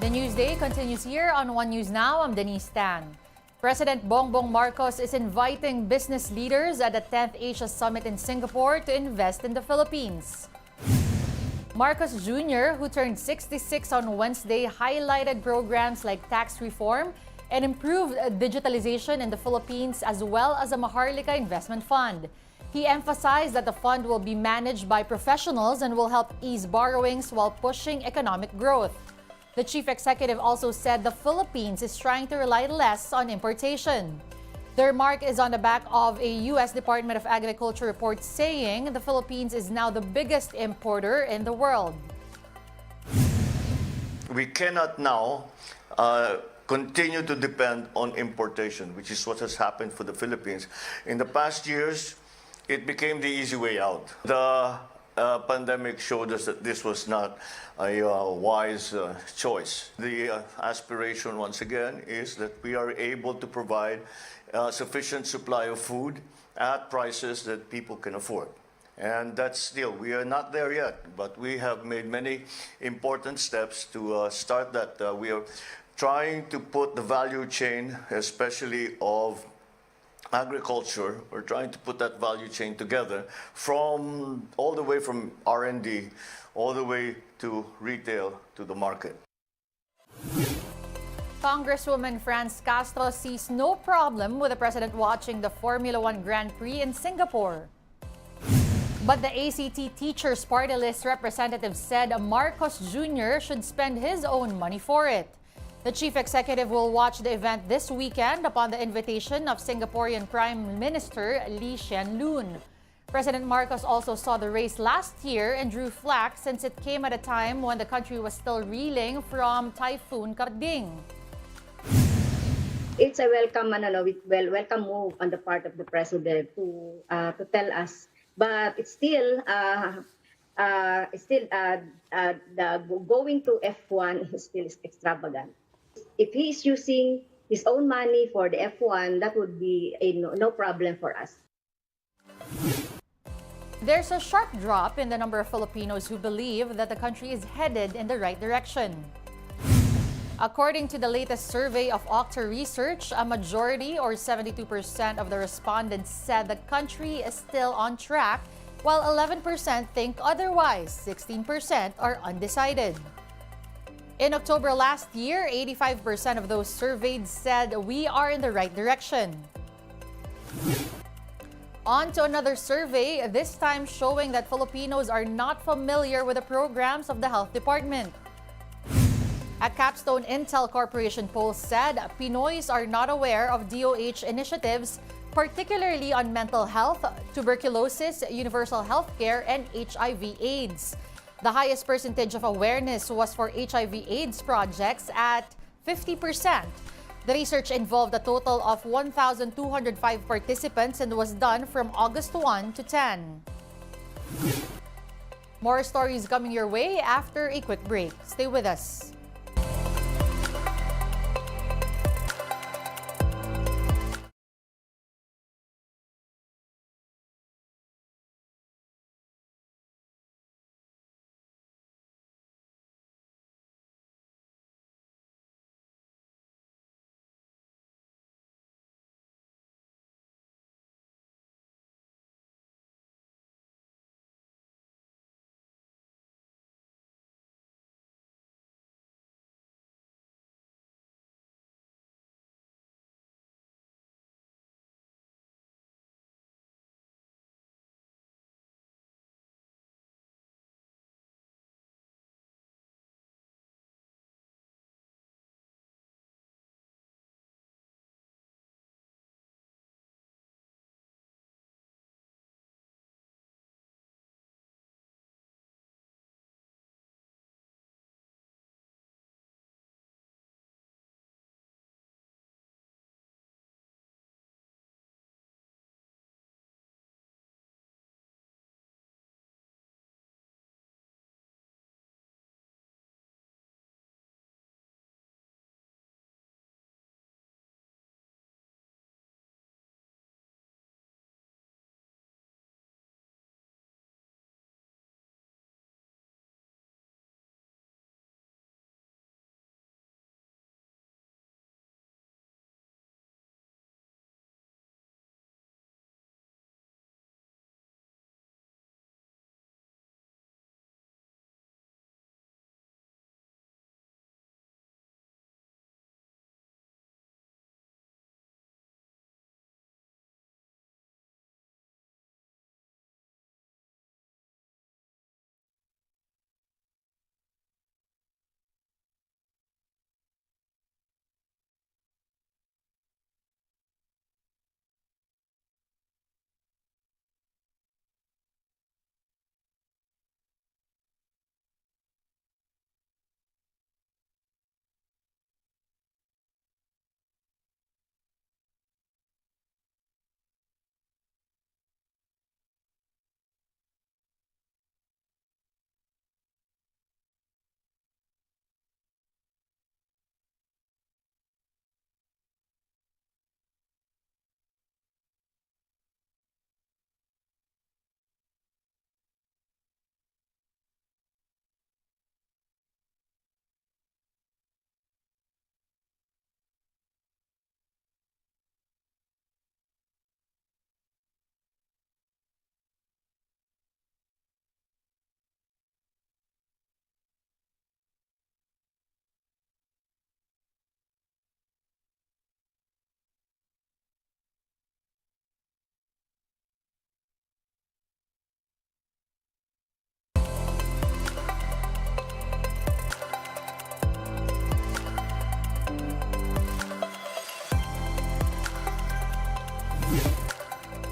The Newsday continues here on One News Now. I'm Denise Tan. President Bongbong Marcos is inviting business leaders at the 10th Asia Summit in Singapore to invest in the Philippines. Marcos Jr., who turned 66 on Wednesday, highlighted programs like tax reform and improved digitalization in the Philippines, as well as a Maharlika investment fund. He emphasized that the fund will be managed by professionals and will help ease borrowings while pushing economic growth. The chief executive also said the Philippines is trying to rely less on importation. The remark is on the back of a U.S. Department of Agriculture report saying the Philippines is now the biggest importer in the world. We cannot now continue to depend on importation, which is what has happened for the Philippines. In the past years, it became the easy way out. The pandemic showed us that this was not a wise choice. The aspiration, once again, is that we are able to provide sufficient supply of food at prices that people can afford. And that's still, we are not there yet, but we have made many important steps to start that. We are trying to put the value chain, especially of agriculture, we're trying to put that value chain together from all the way from R&D all the way to retail to the market. Congresswoman Franz Castro sees no problem with the president watching the Formula One Grand Prix in Singapore. But the ACT Teachers Party List representative said Marcos Jr. should spend his own money for it. The chief executive will watch the event this weekend upon the invitation of Singaporean Prime Minister Lee Hsien Loong. President Marcos also saw the race last year and drew flack since it came at a time when the country was still reeling from Typhoon Karding. It's a welcome move on the part of the president to tell us, but it's still going to F1 is still extravagant. If he's using his own money for the F1, that would be no problem for us. There's a sharp drop in the number of Filipinos who believe that the country is headed in the right direction. According to the latest survey of Octa Research, a majority or 72% of the respondents said the country is still on track, while 11% think otherwise. 16% are undecided. In October last year, 85% of those surveyed said we are in the right direction. On to another survey, this time showing that Filipinos are not familiar with the programs of the Health Department. A Capstone Intel Corporation poll said Pinoys are not aware of DOH initiatives, particularly on mental health, tuberculosis, universal health care, and HIV/AIDS. The highest percentage of awareness was for HIV/AIDS projects at 50%. The research involved a total of 1,205 participants and was done from August 1 to 10. More stories coming your way after a quick break. Stay with us.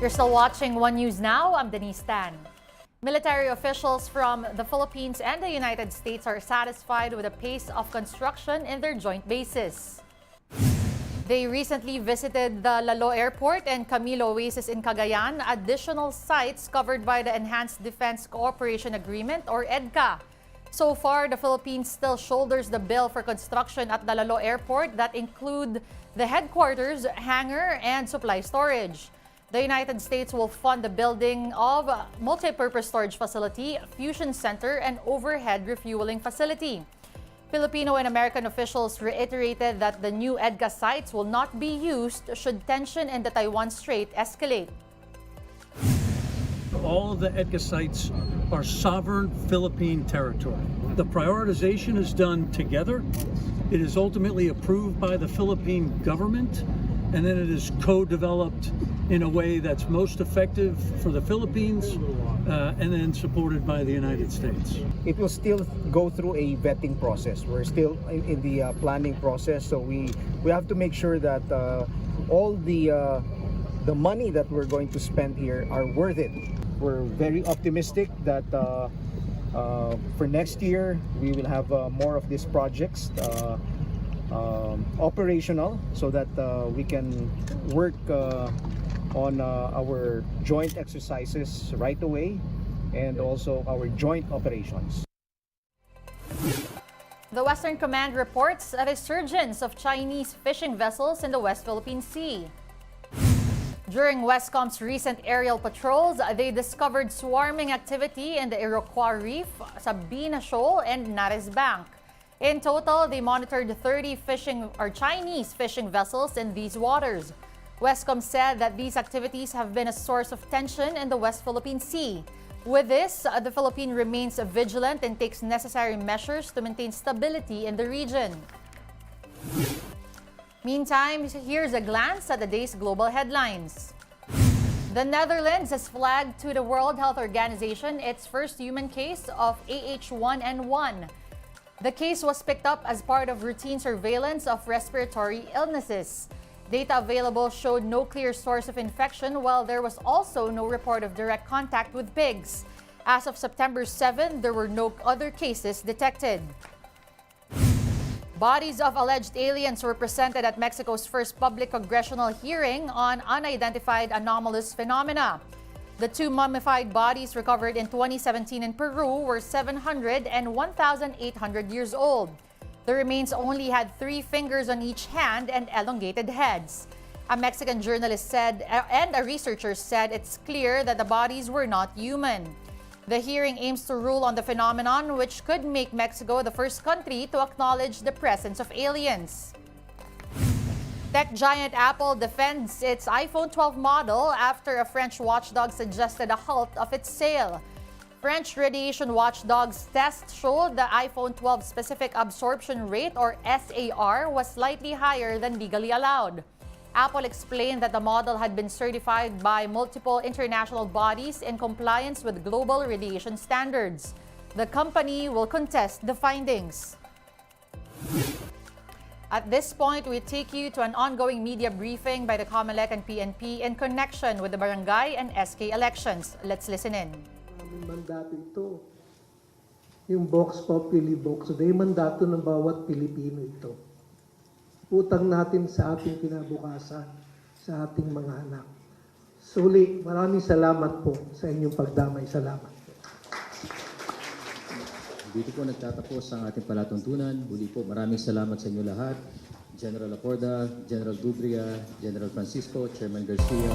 You're still watching One News Now. I'm Denise Tan. Military officials from the Philippines and the United States are satisfied with the pace of construction in their joint bases. They recently visited the Lalo Airport and Camilo Oasis in Cagayan, additional sites covered by the Enhanced Defense Cooperation Agreement or EDCA. So far, the Philippines still shoulders the bill for construction at the Lalo Airport that include the headquarters, hangar, and supply storage. The United States will fund the building of a multi-purpose storage facility, fusion center, and overhead refueling facility. Filipino and American officials reiterated that the new EDCA sites will not be used should tension in the Taiwan Strait escalate. All of the EDCA sites are sovereign Philippine territory. The prioritization is done together. It is ultimately approved by the Philippine government, and then it is co-developed in a way that's most effective for the Philippines and then supported by the United States. It will still go through a vetting process. We're still in the planning process, so we have to make sure that all the money that we're going to spend here are worth it. We're very optimistic that for next year we will have more of these projects operational, so that we can work on our joint exercises right away and also our joint operations. The Western Command reports a resurgence of Chinese fishing vessels in the West Philippine Sea. During Wescom's recent aerial patrols, they discovered swarming activity in the Iroquois Reef, Sabina Shoal, and Nares Bank. In total, they monitored 30 Chinese fishing vessels in these waters. Wescom said that these activities have been a source of tension in the West Philippine Sea. With this, the Philippines remains vigilant and takes necessary measures to maintain stability in the region. Meantime, here's a glance at the day's global headlines. The Netherlands has flagged to the World Health Organization its first human case of AH1N1. The case was picked up as part of routine surveillance of respiratory illnesses. Data available showed no clear source of infection, while there was also no report of direct contact with pigs. As of September 7, there were no other cases detected. Bodies of alleged aliens were presented at Mexico's first public congressional hearing on unidentified anomalous phenomena. The two mummified bodies recovered in 2017 in Peru were 700 and 1,800 years old. The remains only had 3 fingers on each hand and elongated heads. A Mexican journalist said, and a researcher said, it's clear that the bodies were not human. The hearing aims to rule on the phenomenon, which could make Mexico the first country to acknowledge the presence of aliens. Tech giant Apple defends its iPhone 12 model after a French watchdog suggested a halt of its sale. French radiation watchdog's test showed the iPhone 12 specific absorption rate, or SAR, was slightly higher than legally allowed. Apple explained that the model had been certified by multiple international bodies in compliance with global radiation standards. The company will contest the findings. At this point, we take you to an ongoing media briefing by the COMELEC and PNP in connection with the barangay and SK elections. Let's listen in. Mandato ito. Yung Vox Populi Vox Day, mandato ng bawat Pilipino ito. Utang natin sa ating kinabukasan, sa ating mga anak. Suli, maraming salamat po sa inyong pagdamay. Salamat. Dito po nagtatapos ang ating palatuntunan. Muli po, maraming salamat sa inyo lahat. General Acorda, General Dubria, General Francisco, Chairman Garcia.